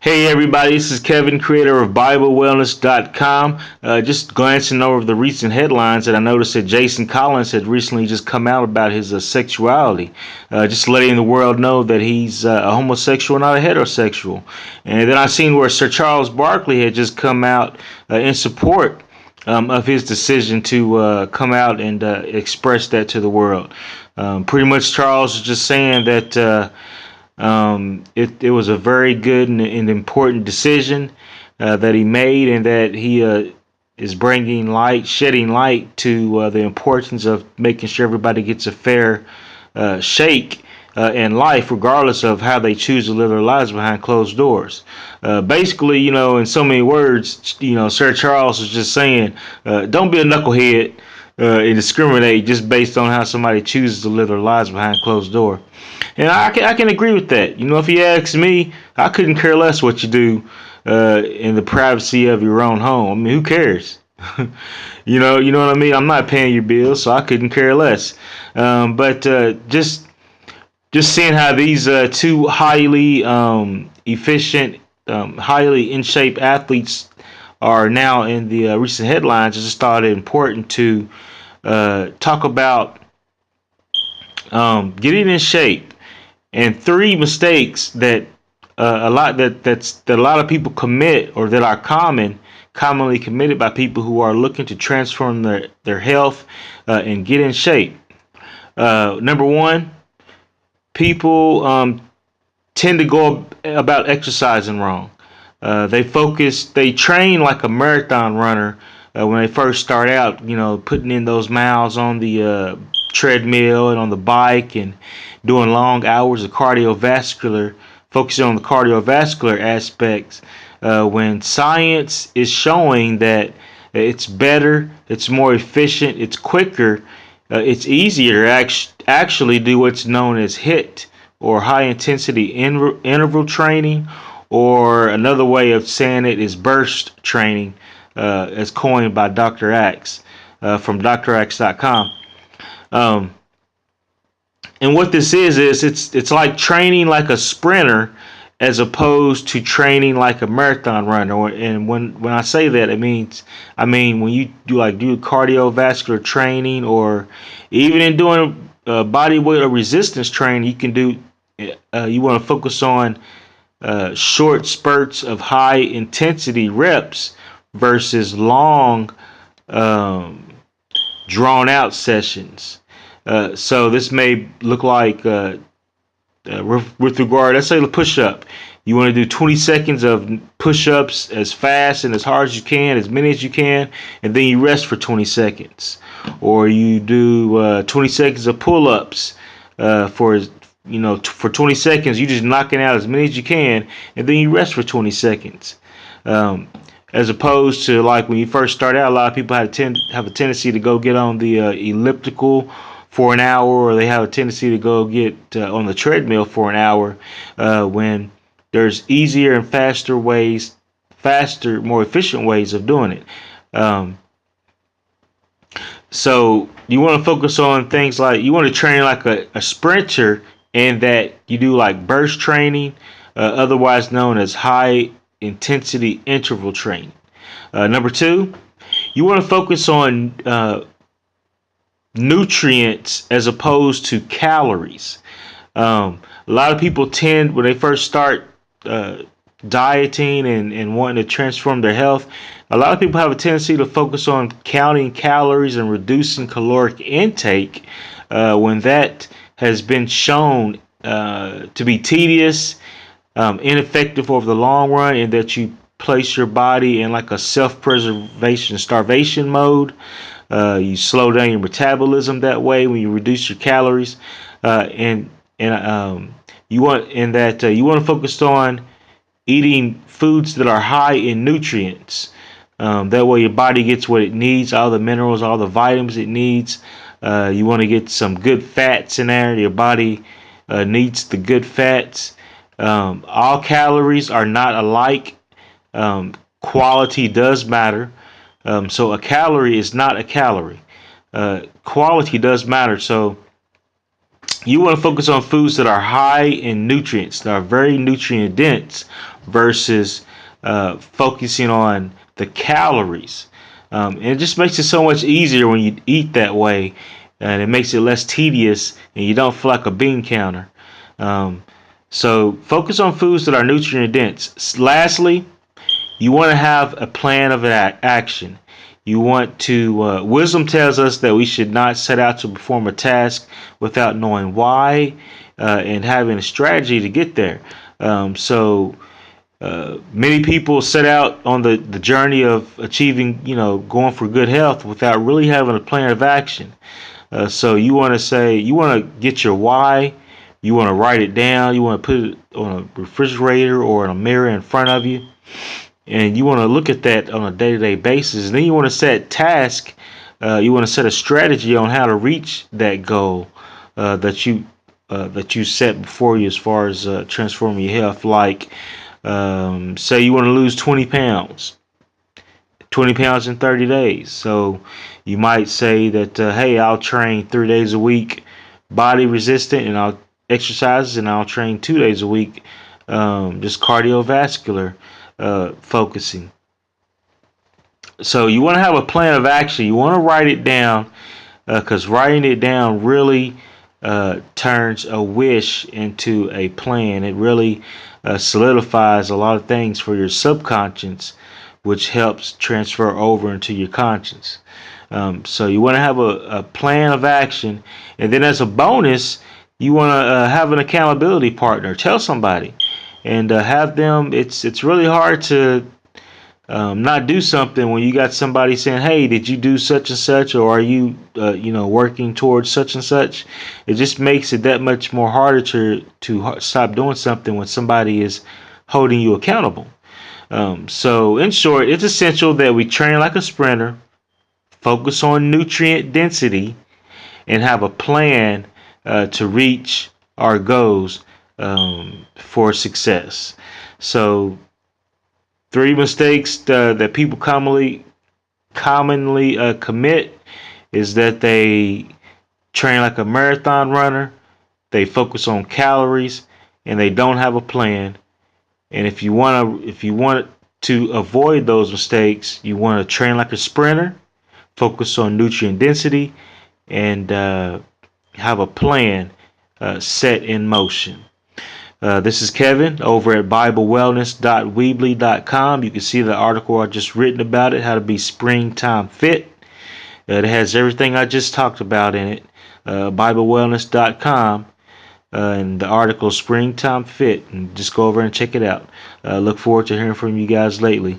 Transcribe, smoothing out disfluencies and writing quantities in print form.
Hey everybody, this is Kevin, creator of BibleWellness.com. Just glancing over the recent headlines, that I noticed that Jason Collins had recently just come out about his sexuality, just letting the world know that he's a homosexual, not a heterosexual. And then I seen where Sir Charles Barkley had just come out in support of his decision to come out and express that to the world. Pretty much, Charles is just saying that. It was a very good and important decision that he made, and that he is bringing light, shedding light to the importance of making sure everybody gets a fair shake in life, regardless of how they choose to live their lives behind closed doors. Basically, in so many words, Sir Charles was just saying, don't be a knucklehead and discriminate just based on how somebody chooses to live their lives behind closed door. And I can agree with that. If you ask me, I couldn't care less what you do in the privacy of your own home. I mean, who cares? You know what I mean. I'm not paying your bills, so I couldn't care less. But just seeing how these two highly efficient, highly in shape athletes are now in the recent headlines, I just thought it important to talk about getting in shape and three mistakes that a lot of people commit, or that are commonly committed by people who are looking to transform their health and get in shape. Number one, people tend to go about exercising wrong. They train like a marathon runner when they first start out. Putting in those miles on the treadmill and on the bike, and doing long hours of focusing on the cardiovascular aspects. When science is showing that it's better, it's more efficient, it's quicker, it's easier to actually do what's known as HIIT, or high intensity interval training, or another way of saying it is burst training, as coined by Dr. Axe from draxe.com. Um, and what this is it's like training like a sprinter as opposed to training like a marathon runner. And when I say that, I mean when you do cardiovascular training, or even in doing body weight or resistance training, you can do. You want to focus on short spurts of high intensity reps versus long, um, drawn out sessions. So this may look like, with regard, let's say the push up. You want to do 20 seconds of push ups as fast and as hard as you can, as many as you can, and then you rest for 20 seconds. Or you do 20 seconds of pull ups for 20 seconds. You just knocking out as many as you can, and then you rest for 20 seconds. Um, as opposed to, like, when you first start out, a lot of people have a tendency to go get on the elliptical for an hour, or they have a tendency to go get on the treadmill for an hour, when there's easier and faster, more efficient ways of doing it. Um, so you want to focus on things like, you want to train like a sprinter, and that you do like burst training, otherwise known as high intensity interval training. Number two, you want to focus on nutrients as opposed to calories. A lot of people tend, when they first start uh, dieting and wanting to transform their health, a lot of people have a tendency to focus on counting calories and reducing caloric intake, when that has been shown to be tedious, ineffective over the long run, and that you place your body in like a self-preservation starvation mode. You slow down your metabolism that way when you reduce your calories, and you want to focus on eating foods that are high in nutrients. That way your body gets what it needs, all the minerals, all the vitamins it needs. You want to get some good fats in there. Your body needs the good fats. All calories are not alike. Quality does matter. So a calorie is not a calorie. Quality does matter. So You want to focus on foods that are high in nutrients, that are very nutrient dense, versus focusing on the calories. And it just makes it so much easier when you eat that way, and it makes it less tedious, and you don't feel like a bean counter. Um, so focus on foods that are nutrient dense. Lastly, you want to have a plan of action. You want to, wisdom tells us that we should not set out to perform a task without knowing why and having a strategy to get there. Many people set out on the journey of achieving, going for good health without really having a plan of action. So you want to say, you want to get your why, you want to write it down, you want to put it on a refrigerator or in a mirror in front of you, and you want to look at that on a day-to-day basis. And then you want to set task. You want to set a strategy on how to reach that goal that you set before you, as far as transforming your health. Like, say you want to lose 20 pounds. 20 pounds in 30 days. So you might say that, hey, I'll train 3 days a week body resistant, and I'll exercise, and I'll train 2 days a week just cardiovascular focusing. So you want to have a plan of action. You want to write it down, because writing it down really turns a wish into a plan. It really solidifies a lot of things for your subconscious, which helps transfer over into your conscience. So you want to have a plan of action, and then as a bonus, you want to have an accountability partner. Tell somebody, and have them. It's really hard to not do something when you got somebody saying, "Hey, did you do such and such, or are you, working towards such and such?" It just makes it that much more harder to stop doing something when somebody is holding you accountable. So, in short, it's essential that we train like a sprinter, focus on nutrient density, and have a plan to reach our goals for success. So, three mistakes that people commonly commit is that they train like a marathon runner, they focus on calories, and they don't have a plan. And if you want to avoid those mistakes, you want to train like a sprinter, focus on nutrient density, and have a plan set in motion. This is Kevin over at BibleWellness.weebly.com. You can see the article I just written about it, how to be springtime fit. It has everything I just talked about in it. BibleWellness.com. And the article Springtime Fit, and just go over and check it out. Look forward to hearing from you guys later.